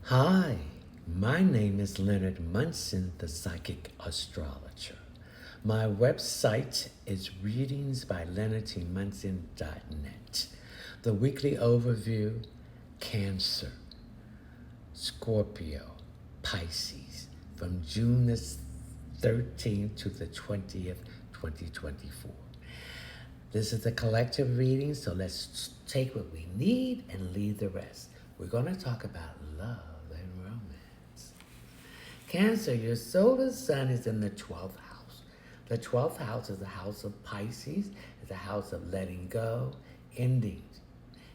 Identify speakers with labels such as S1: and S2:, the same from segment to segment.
S1: Hi, my name is Leonard Munson, the Psychic Astrologer. My website is readingsbyleonardmunson.net. The weekly overview: Cancer, Scorpio, Pisces, from June the 13th to the 20th, 2024. This is a collective reading, so let's take what we need and leave the rest. We're going to talk about love and romance. Cancer, your solar sun is in the 12th house. The 12th house is the house of Pisces. It's a house of letting go, endings.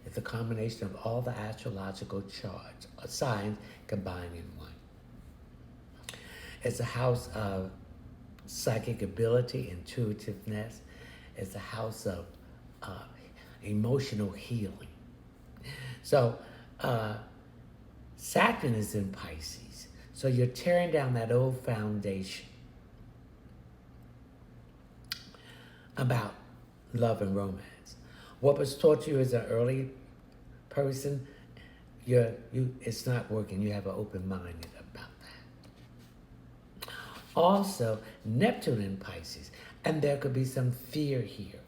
S1: It's a combination of all the astrological charts or signs combined in one. It's a house of psychic ability, intuitiveness. It's a house of emotional healing. So Saturn is in Pisces. So you're tearing down that old foundation about love and romance. What was taught to you as an early person, it's not working. You have an open-minded about that. Also, Neptune in Pisces. And there could be some fear here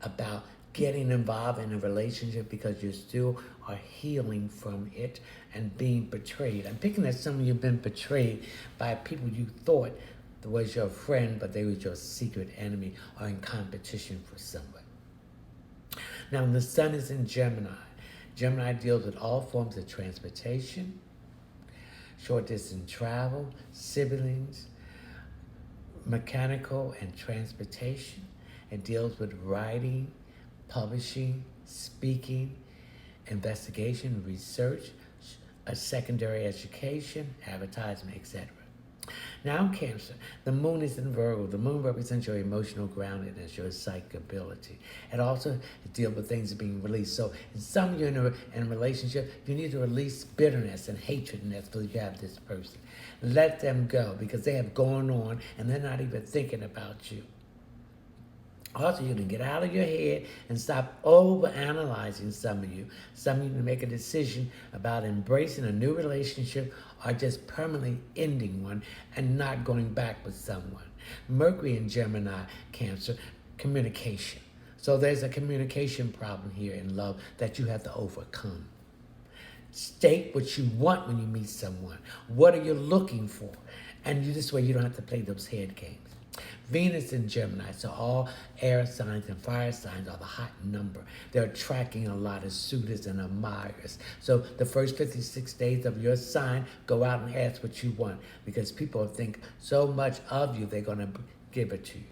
S1: about getting involved in a relationship because you still are healing from it and being betrayed. I'm picking that some of you have been betrayed by people you thought was your friend, but they was your secret enemy or in competition for someone. Now, the sun is in Gemini. Gemini deals with all forms of transportation, short distance travel, siblings, mechanical and transportation. It deals with writing, publishing, speaking, investigation, research, a secondary education, advertisement, etc. Now, Cancer, the moon is in Virgo. The moon represents your emotional groundedness, your psychic ability. It also deals with things being released. So, in some of you in a relationship, you need to release bitterness and hatredness because you have this person. Let them go because they have gone on and they're not even thinking about you. Also, you can get out of your head and stop over-analyzing some of you. Some of you can make a decision about embracing a new relationship or just permanently ending one and not going back with someone. Mercury in Gemini, Cancer, communication. So there's a communication problem here in love that you have to overcome. State what you want when you meet someone. What are you looking for? And this way you don't have to play those head games. Venus in Gemini, so all air signs and fire signs are the hot number. They're attracting a lot of suitors and admirers. So the first 56 days of your sign, go out and ask what you want because people think so much of you, they're going to give it to you.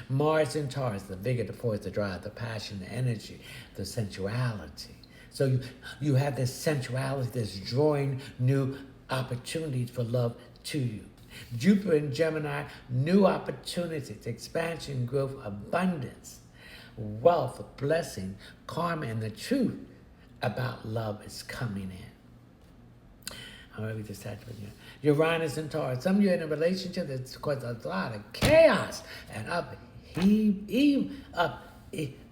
S1: Mars in Taurus, the vigor, the force, the drive, the passion, the energy, the sensuality. So you have this sensuality that's drawing new opportunities for love to you. Jupiter in Gemini, new opportunities, expansion, growth, abundance, wealth, blessing, karma, and the truth about love is coming in. All right, we just had to put Uranus and Taurus. Some of you are in a relationship that's caused a lot of chaos and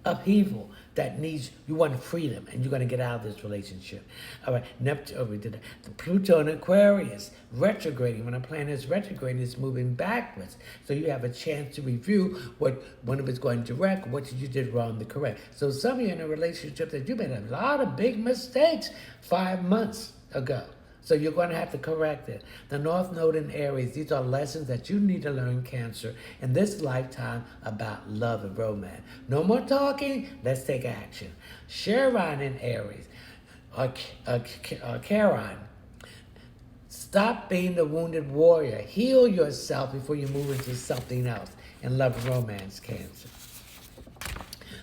S1: upheaval that needs, you want freedom, and you're going to get out of this relationship. All right, Neptune, we did that. The Pluto in Aquarius, retrograding. When a planet is retrograding, it's moving backwards. So you have a chance to review when it was going direct, what you did wrong to correct. So some of you are in a relationship that you made a lot of big mistakes 5 months ago. So you're going to have to correct it. The North Node in Aries, these are lessons that you need to learn, Cancer, in this lifetime about love and romance. No more talking, let's take action. Chiron in Aries, Charon, stop being the wounded warrior. Heal yourself before you move into something else in love and romance, Cancer.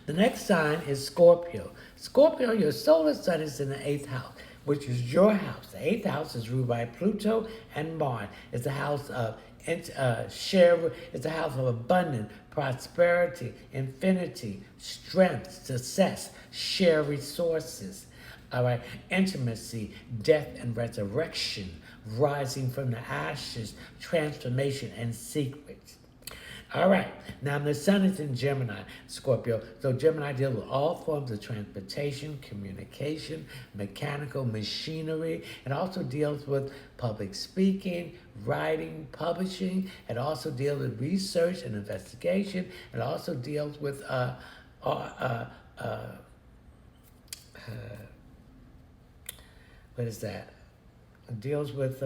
S1: The next sign is Scorpio. Scorpio, your solar sun is in the 8th house, which is your house. The 8th house is ruled by Pluto and Mars. It's a house of it's a house of abundance, prosperity, infinity, strength, success, share resources. All right, intimacy, death and resurrection, rising from the ashes, transformation and secrets. All right. Now the sun is in Gemini, Scorpio. So Gemini deals with all forms of transportation, communication, mechanical machinery. It also deals with public speaking, writing, publishing. It also deals with research and investigation. It also deals with what is that? It deals with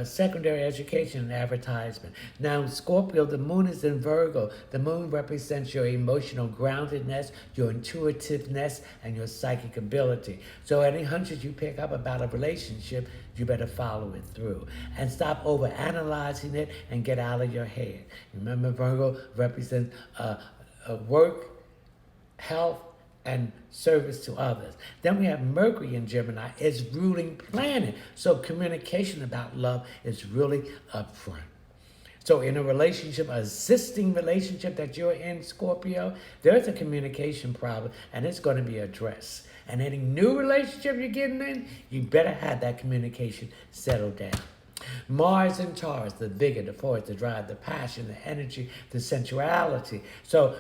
S1: secondary education and advertisement. Now, Scorpio, the moon is in Virgo. The moon represents your emotional groundedness, your intuitiveness, and your psychic ability. So any hunches you pick up about a relationship, you better follow it through. And stop over-analyzing it and get out of your head. Remember, Virgo represents work, health, and service to others. Then we have Mercury in Gemini. It's ruling planet. So communication about love is really upfront. So in a relationship, a existing relationship that you're in, Scorpio, there's a communication problem and it's going to be addressed. And any new relationship you're getting in, you better have that communication settled down. Mars and Taurus, the vigor, the force, the drive, the passion, the energy, the sensuality. So,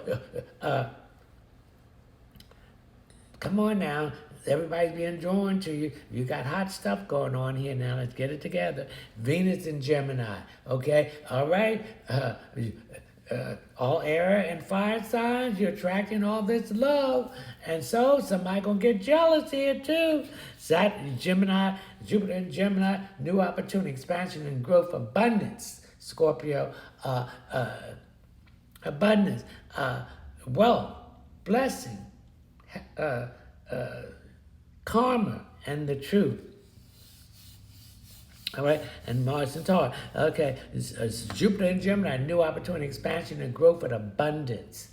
S1: come on now. Everybody's being drawn to you. You got hot stuff going on here now. Let's get it together. Venus in Gemini. Okay? All right? All air and fire signs, you're attracting all this love. And so somebody going to get jealous here too. Saturn, Gemini, Jupiter in Gemini, new opportunity, expansion and growth, abundance. Scorpio, abundance, wealth, blessing, karma, and the truth. All right, and Mars and Taurus. Okay, it's Jupiter in Gemini, new opportunity, expansion, and growth, and abundance.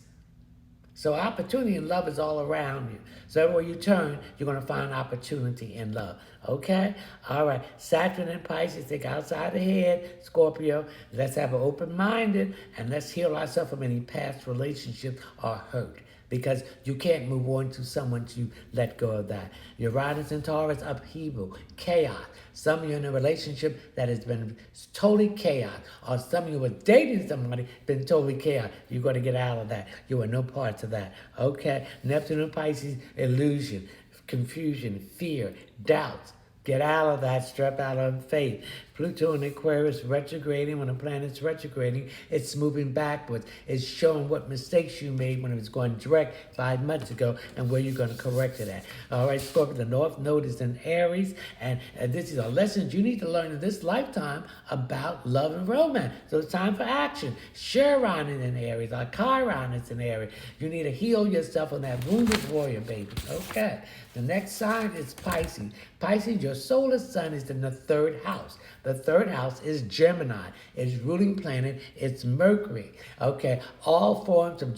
S1: So opportunity and love is all around you. So everywhere you turn, you're going to find opportunity and love. Okay? All right. Saturn and Pisces, think outside the head. Scorpio, let's have an open-minded and let's heal ourselves from any past relationship or hurt. Because you can't move on to someone to let go of that. Uranus and Taurus, upheaval, chaos. Some of you in a relationship that has been totally chaos. Or some of you were dating somebody, been totally chaos. You're going to get out of that. You want no parts of that. Okay? Neptune and Pisces, illusion, confusion, fear, doubts. Get out of that, step out of faith. Pluto in Aquarius retrograding. When a planet's retrograding, it's moving backwards. It's showing what mistakes you made when it was going direct 5 months ago and where you're going to correct it at. All right, Scorpio, the North Node is in Aries, and this is a lesson you need to learn in this lifetime about love and romance. So it's time for action. Chiron is in Aries, or Chiron is in Aries. You need to heal yourself on that wounded warrior, baby. Okay. The next sign is Pisces. Pisces, your solar sun is in the third house. The third house is Gemini. Its ruling planet is Mercury. Okay, all forms of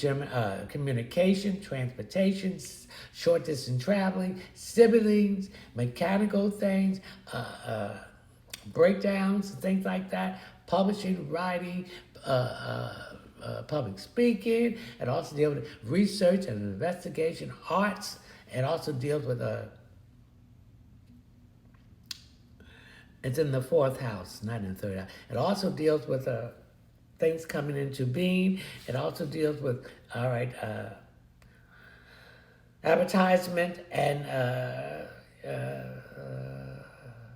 S1: communication, transportation, short distance traveling, siblings, mechanical things, breakdowns, things like that, publishing, writing, public speaking. It also deals with research and investigation, arts. It also deals with it's in the fourth house, not in the third house. It also deals with things coming into being. It also deals with, all right, advertisement and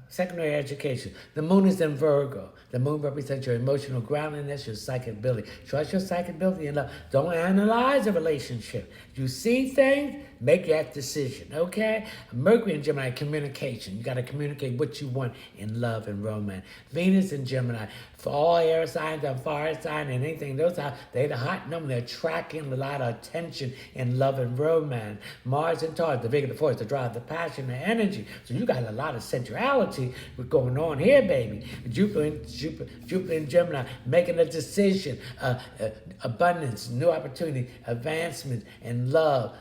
S1: secondary education. The moon is in Virgo. The moon represents your emotional groundedness, your psychic ability. Trust your psychic ability and love. Don't analyze a relationship. You see things, make that decision, okay? Mercury in Gemini, communication. You got to communicate what you want in love and romance. Venus in Gemini, for all air signs and fire signs and anything, those are, they're the hot number. They're attracting a lot of attention in love and romance. Mars and Taurus, the vigor, the force, the drive, the passion, the energy. So you got a lot of sensuality going on here, baby. Jupiter in Gemini, making a decision, abundance, new opportunity, advancement, and love,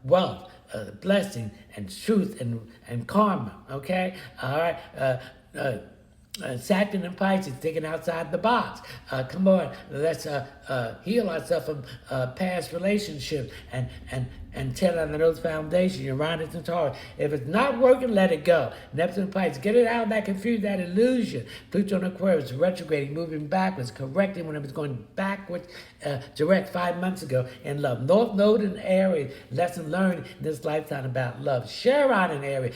S1: wealth, blessing, and truth, and karma, okay? All right, Saturn and Pisces, thinking outside the box. Come on, let's heal ourselves from past relationships and and tear down those foundations. Uranus and Taurus. If it's not working, let it go. Neptune and Pisces, get it out of that confusion, that illusion. Pluto and Aquarius, retrograding, moving backwards, correcting when it was going backwards, direct 5 months ago in love. North Node in Aries, lesson learned in this lifetime about love. Chiron in Aries,